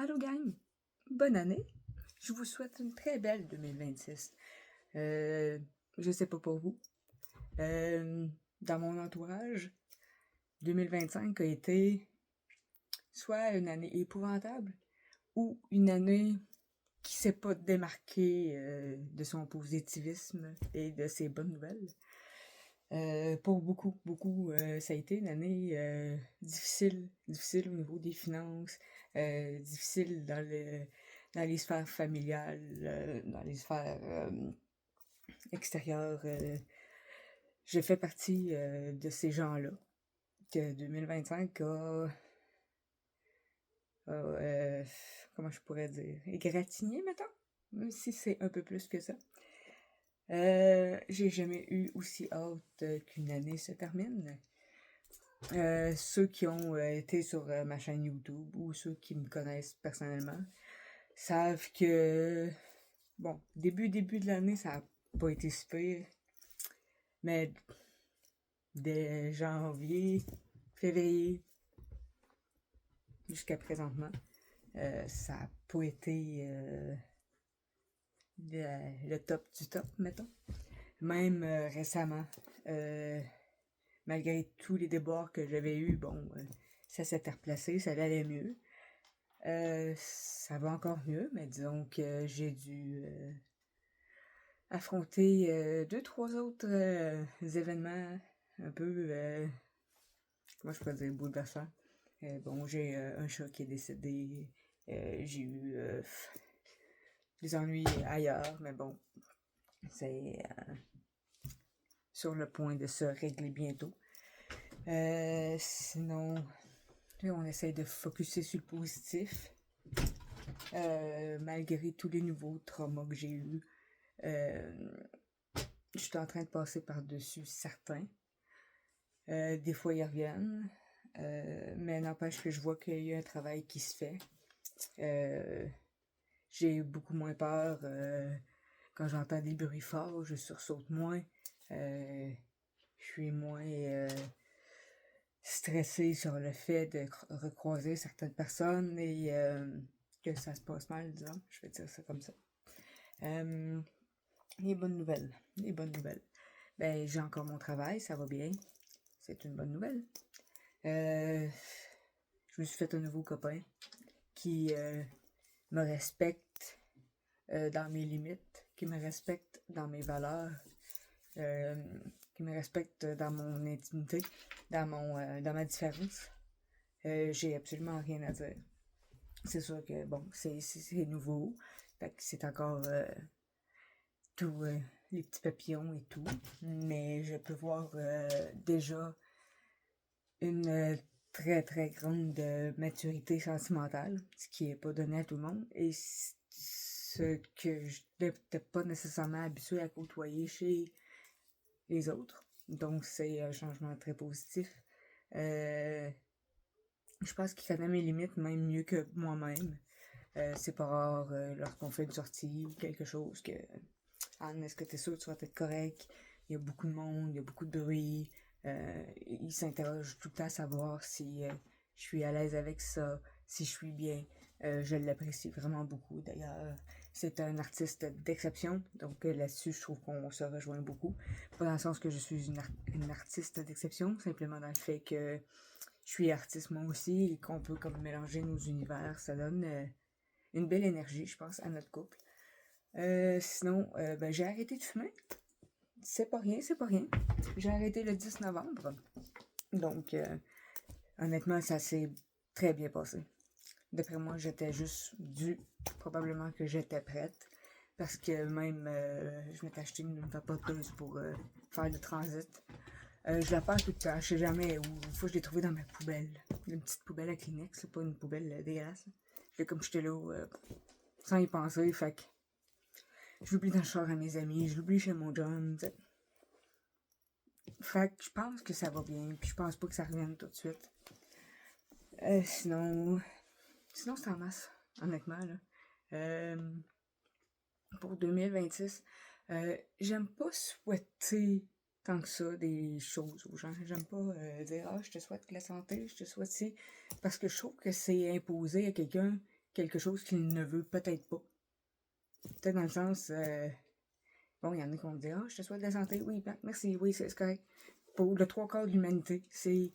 Allô gang, bonne année. Je vous souhaite une très belle 2026. Je sais pas pour vous. Dans mon entourage, 2025 a été soit une année épouvantable ou une année qui s'est pas démarquée de son positivisme et de ses bonnes nouvelles. Pour beaucoup, ça a été une année difficile au niveau des finances, difficile dans les sphères familiales, dans les sphères extérieures. Je fais partie de ces gens-là que 2025 comment je pourrais dire, égratigné, mettons, même si c'est un peu plus que ça. J'ai jamais eu aussi hâte qu'une année se termine. Ceux qui ont été sur ma chaîne YouTube ou ceux qui me connaissent personnellement savent que, bon, début de l'année, ça a pas été si pire. Mais dès janvier, février, jusqu'à présentement, ça a pas été le top du top, mettons. Même récemment, malgré tous les débords que j'avais eus, bon, ça s'était replacé, ça allait mieux. Ça va encore mieux, mais disons que j'ai dû affronter 2-3 autres événements un peu, comment je peux dire, bouleversants. Bon, j'ai un chat qui est décédé, j'ai eu des ennuis ailleurs, mais bon, c'est sur le point de se régler bientôt. Sinon, là, on essaye de focusser sur le positif. Malgré tous les nouveaux traumas que j'ai eus, je suis en train de passer par-dessus certains. Des fois, ils reviennent. Mais n'empêche que je vois qu'il y a un travail qui se fait. J'ai beaucoup moins peur. Quand j'entends des bruits forts, je sursaute moins. Je suis moins stressée sur le fait de recroiser certaines personnes et que ça se passe mal, disons. Je vais dire ça comme ça. Les bonnes nouvelles. Ben, j'ai encore mon travail, ça va bien. C'est une bonne nouvelle. Je me suis fait un nouveau copain qui me respecte dans mes limites, qui me respecte dans mes valeurs, qui me respecte dans mon intimité, dans ma différence. J'ai absolument rien à dire. C'est sûr que bon, c'est nouveau, fait que c'est encore tout les petits papillons et tout, mais je peux voir déjà une très très grande maturité sentimentale, ce qui est pas donné à tout le monde, et ce que je n'étais pas nécessairement habituée à côtoyer chez les autres. Donc c'est un changement très positif. Je pense qu'il connaît mes limites même mieux que moi-même. C'est pas rare lorsqu'on fait une sortie ou quelque chose que Anne, est-ce que t'es sûr que tu vas être correct? Il y a beaucoup de monde, il y a beaucoup de bruit. Il s'interroge tout le temps à savoir si je suis à l'aise avec ça, si je suis bien. Je l'apprécie vraiment beaucoup. D'ailleurs, c'est un artiste d'exception, donc là-dessus, je trouve qu'on se rejoint beaucoup. Pas dans le sens que je suis une artiste d'exception, simplement dans le fait que je suis artiste moi aussi et qu'on peut comme mélanger nos univers. Ça donne une belle énergie, je pense, à notre couple. Sinon, ben, j'ai arrêté de fumer. C'est pas rien. J'ai arrêté le 10 novembre. Donc, honnêtement, ça s'est très bien passé. D'après moi, j'étais juste due. Probablement que j'étais prête. Parce que même, je m'étais acheté une vapoteuse pour faire le transit. Je la perds tout le temps. Je sais jamais où. Une fois, je l'ai trouvée dans ma poubelle. Une petite poubelle à Kleenex. C'est pas une poubelle dégueulasse. J'ai comme j'étais là, sans y penser. Fait que je l'oublie dans le char à mes amis, je l'oublie chez mon John, t'sais. Fait que je pense que ça va bien, puis je pense pas que ça revienne tout de suite. Sinon c'est en masse, honnêtement, là. Pour 2026, j'aime pas souhaiter tant que ça des choses aux gens. J'aime pas dire, je te souhaite que la santé, je te souhaite ci, parce que je trouve que c'est imposé à quelqu'un quelque chose qu'il ne veut peut-être pas. Peut-être dans le sens, bon, il y en a qui vont dire, ah, je te souhaite de la santé, oui, merci, oui, c'est correct. Pour le 3/4 de l'humanité, c'est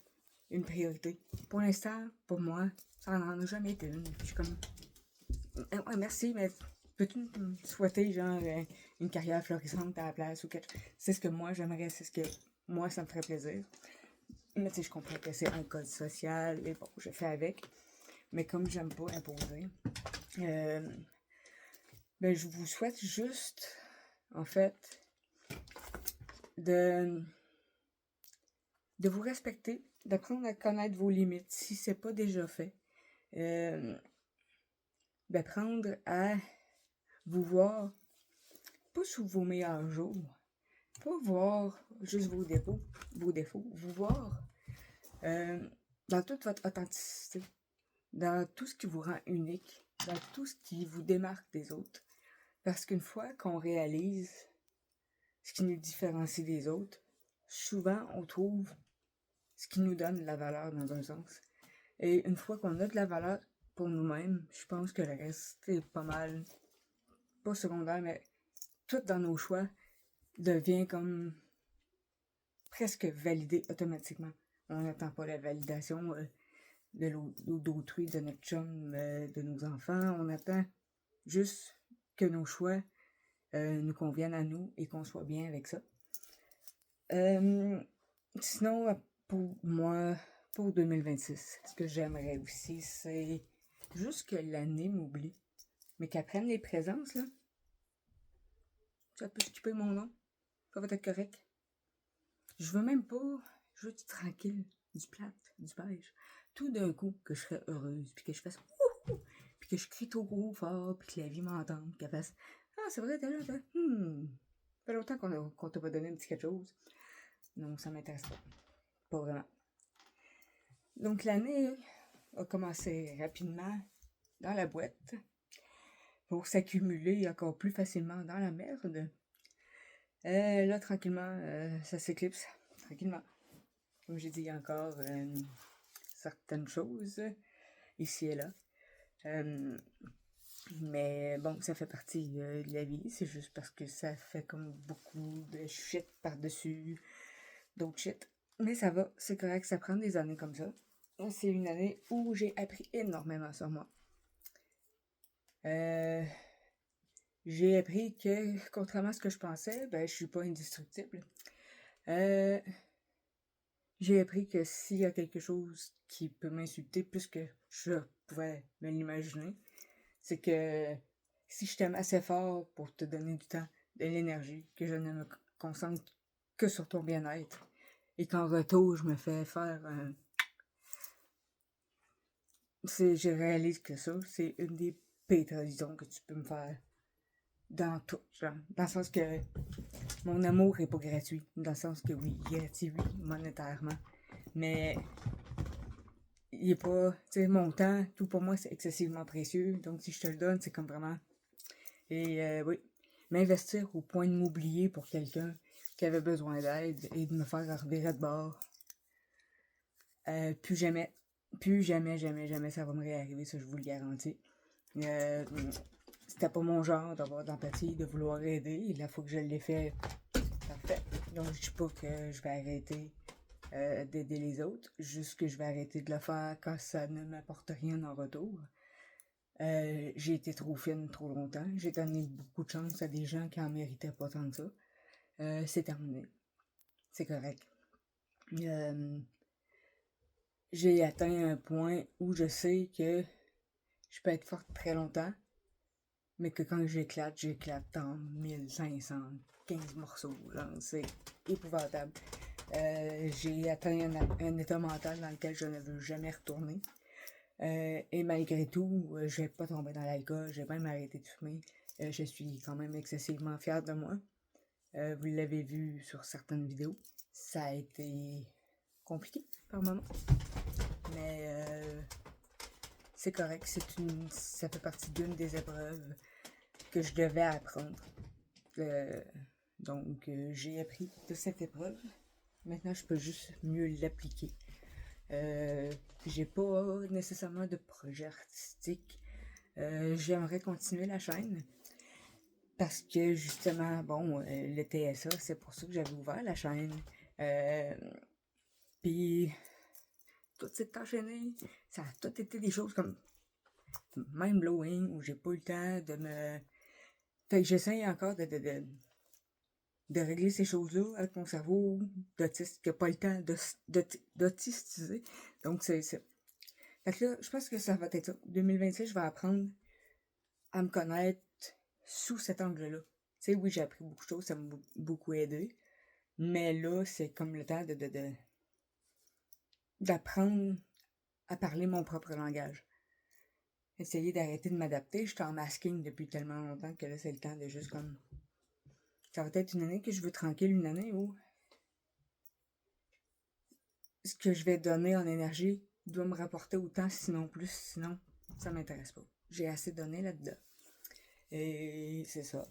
une priorité. Pour l'instant, pour moi, ça n'en a jamais été une. Je suis comme, ouais, merci, mais peux-tu me souhaiter, genre, une carrière florissante à la place ou quelque chose? C'est ce que moi j'aimerais, c'est ce que moi ça me ferait plaisir. Mais tu sais, je comprends que c'est un code social et bon, je fais avec. Mais comme j'aime pas imposer, ben je vous souhaite juste, en fait, de vous respecter, d'apprendre à connaître vos limites si c'est pas déjà fait. D'apprendre à vous voir pas sous vos meilleurs jours, pas voir juste vos défauts, vous voir dans toute votre authenticité, dans tout ce qui vous rend unique, dans tout ce qui vous démarque des autres. Parce qu'une fois qu'on réalise ce qui nous différencie des autres, souvent on trouve ce qui nous donne de la valeur dans un sens. Et une fois qu'on a de la valeur pour nous-mêmes, je pense que le reste est pas mal, pas secondaire, mais tout dans nos choix devient comme presque validé automatiquement. On n'attend pas la validation d'autrui, de notre chum, de nos enfants. On attend juste que nos choix nous conviennent à nous et qu'on soit bien avec ça. Sinon, pour moi, pour 2026, ce que j'aimerais aussi, c'est juste que l'année m'oublie, mais qu'elle prenne les présences, là. Ça peut skipper mon nom. Ça va être correct. Je veux même pas, je veux du tranquille, du plate, du beige. Tout d'un coup, que je serais heureuse, puis que je fasse ouh, puis que je crie trop gros fort, puis que la vie m'entende, qu'elle fasse ah, c'est vrai, t'es là, ça fait longtemps qu'on t'a pas donné un petit quelque chose. Non, ça m'intéresse pas. Pas vraiment. Donc l'année a commencé rapidement dans la boîte pour s'accumuler encore plus facilement dans la merde. Là, tranquillement, ça s'éclipse. Tranquillement. Comme j'ai dit, il y a encore certaines choses ici et là. Mais bon, ça fait partie de la vie. C'est juste parce que ça fait comme beaucoup de shit par-dessus d'autres shit. Mais ça va, c'est correct, ça prend des années comme ça. C'est une année où j'ai appris énormément sur moi. J'ai appris que, contrairement à ce que je pensais, ben, je suis pas indestructible. J'ai appris que s'il y a quelque chose qui peut m'insulter plus que je pouvais me l'imaginer, c'est que si je t'aime assez fort pour te donner du temps, de l'énergie, que je ne me concentre que sur ton bien-être, et qu'en retour, je me fais faire je réalise que ça, c'est une des pires trahisons que tu peux me faire dans tout, genre. Dans le sens que mon amour est pas gratuit. Dans le sens que oui, gratuit, oui, monétairement. Mais il est pas, tu sais, mon temps, tout pour moi, c'est excessivement précieux. Donc si je te le donne, c'est comme vraiment. Et oui, m'investir au point de m'oublier pour quelqu'un qui avait besoin d'aide et de me faire revirer de bord. Plus jamais, jamais ça va me réarriver, ça je vous le garantis. C'était pas mon genre d'avoir d'empathie, de vouloir aider. La fois que je l'ai fait, parfait. Donc je dis pas que je vais arrêter d'aider les autres, juste que je vais arrêter de le faire quand ça ne m'apporte rien en retour. J'ai été trop fine trop longtemps. J'ai donné beaucoup de chance à des gens qui en méritaient pas tant que ça. C'est terminé. C'est correct. J'ai atteint un point où je sais que je peux être forte très longtemps, mais que quand j'éclate en 1515 morceaux. C'est épouvantable. J'ai atteint un état mental dans lequel je ne veux jamais retourner. Et malgré tout, je vais pas tomber dans l'alcool, j'ai même arrêté de fumer. Je suis quand même excessivement fière de moi. Vous l'avez vu sur certaines vidéos. Ça a été compliqué par moments. Mais c'est correct, ça fait partie d'une des épreuves que je devais apprendre. Donc j'ai appris de cette épreuve. Maintenant, je peux juste mieux l'appliquer. J'ai pas nécessairement de projet artistique J'aimerais continuer la chaîne. Parce que justement, bon, le TSA, c'est pour ça que j'avais ouvert la chaîne. Puis tout s'est enchaîné. Ça a tout été des choses comme mind-blowing où j'ai pas eu le temps de me. Fait que j'essaye encore de régler ces choses-là avec mon cerveau d'autiste qui n'a pas le temps d'autistiser. Donc c'est ça. Fait que là, je pense que ça va être ça. 2026, je vais apprendre à me connaître sous cet angle-là. Tu sais, oui, j'ai appris beaucoup de choses, ça m'a beaucoup aidé. Mais là, c'est comme le temps d'apprendre à parler mon propre langage. Essayer d'arrêter de m'adapter. Je suis en masking depuis tellement longtemps que là, c'est le temps de juste comme. Ça va être une année que je veux tranquille, une année où ce que je vais donner en énergie doit me rapporter autant, sinon plus, sinon ça m'intéresse pas. J'ai assez donné là-dedans. Et c'est ça.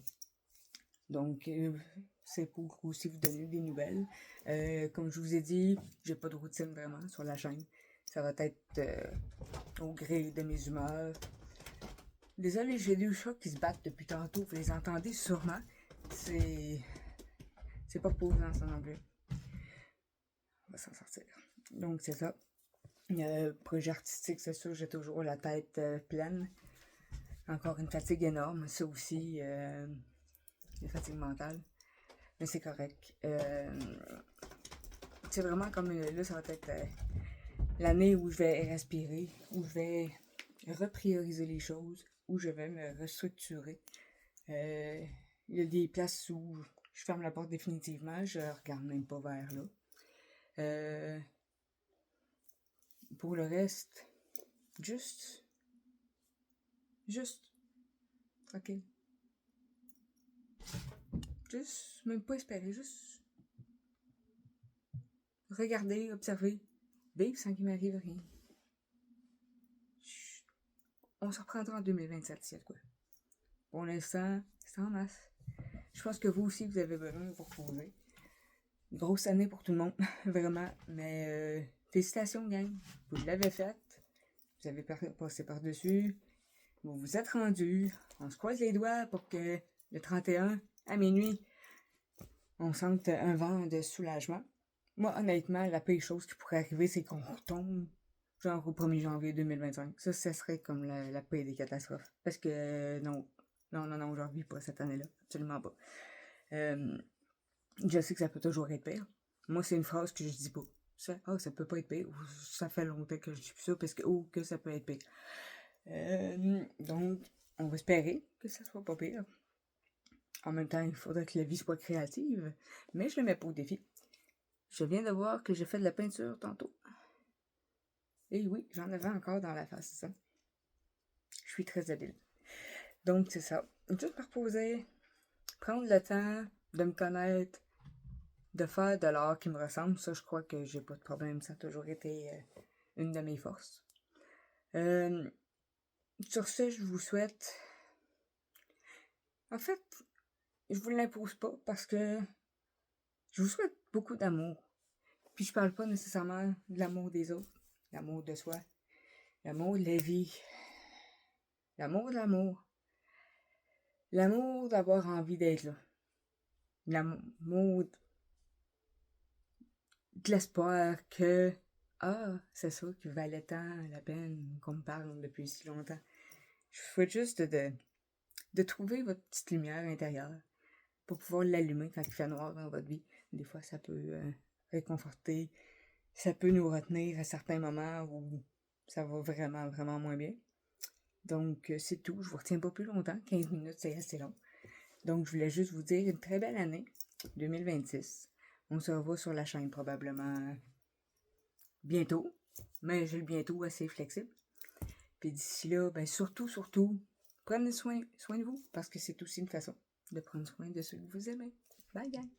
Donc, c'est pour aussi vous donner des nouvelles. Comme je vous ai dit, j'ai pas de routine vraiment sur la chaîne. Ça va être au gré de mes humeurs. Désolé, j'ai deux chats qui se battent depuis tantôt. Vous les entendez sûrement. C'est pas posant ça non plus. On va s'en sortir. Donc, c'est ça. Projet artistique, c'est sûr, j'ai toujours la tête pleine. Encore une fatigue énorme. Ça aussi, une fatigue mentale. Mais c'est correct. C'est vraiment comme là, ça va être l'année où je vais respirer, où je vais reprioriser les choses, où je vais me restructurer. Il y a des places où je ferme la porte définitivement, je regarde même pas vers là. Pour le reste, juste, tranquille. Juste, même pas espérer, juste regarder, observer, vivre sans qu'il m'arrive rien. On se reprendra en 2027, s'il y a de quoi. Pour l'instant, c'est en masse. Je pense que vous aussi, vous avez besoin de vous reposer. Une grosse année pour tout le monde, vraiment. Mais félicitations, gang. Vous l'avez faite. Vous avez passé par-dessus. Vous vous êtes rendus. On se croise les doigts pour que le 31, à minuit, on sente un vent de soulagement. Moi, honnêtement, la pire chose qui pourrait arriver, c'est qu'on retombe genre au 1er janvier 2025. Ça serait comme la pire des catastrophes. Parce que non, je revis pas cette année-là. Absolument pas. Je sais que ça peut toujours être pire. Moi, c'est une phrase que je dis pas. Ça peut pas être pire. Ça fait longtemps que je dis ça parce que ça peut être pire. Donc, on va espérer que ça soit pas pire. En même temps, il faudrait que la vie soit créative. Mais je le mets pas au défi. Je viens de voir que j'ai fait de la peinture tantôt. Et oui, j'en avais encore dans la face, ça. Je suis très habile. Donc, c'est ça. Juste me reposer, prendre le temps de me connaître, de faire de l'art qui me ressemble. Ça, je crois que j'ai pas de problème. Ça a toujours été une de mes forces. Sur ce, je vous souhaite... En fait, je vous l'impose pas parce que je vous souhaite beaucoup d'amour. Puis je parle pas nécessairement de l'amour des autres, l'amour de soi, l'amour de la vie, l'amour de l'amour, l'amour d'avoir envie d'être là, l'amour de l'espoir que c'est ça qui valait tant la peine qu'on me parle depuis si longtemps. Je vous souhaite juste de trouver votre petite lumière intérieure pour pouvoir l'allumer quand il fait noir dans votre vie. Des fois, ça peut réconforter, ça peut nous retenir à certains moments où ça va vraiment, vraiment moins bien. Donc, c'est tout. Je vous retiens pas plus longtemps. 15 minutes, c'est assez long. Donc, je voulais juste vous dire une très belle année, 2026. On se revoit sur la chaîne probablement bientôt. Mais j'ai le bientôt assez flexible. Puis d'ici là, ben surtout, prenez soin de vous. Parce que c'est aussi une façon de prendre soin de ceux que vous aimez. Bye, bye!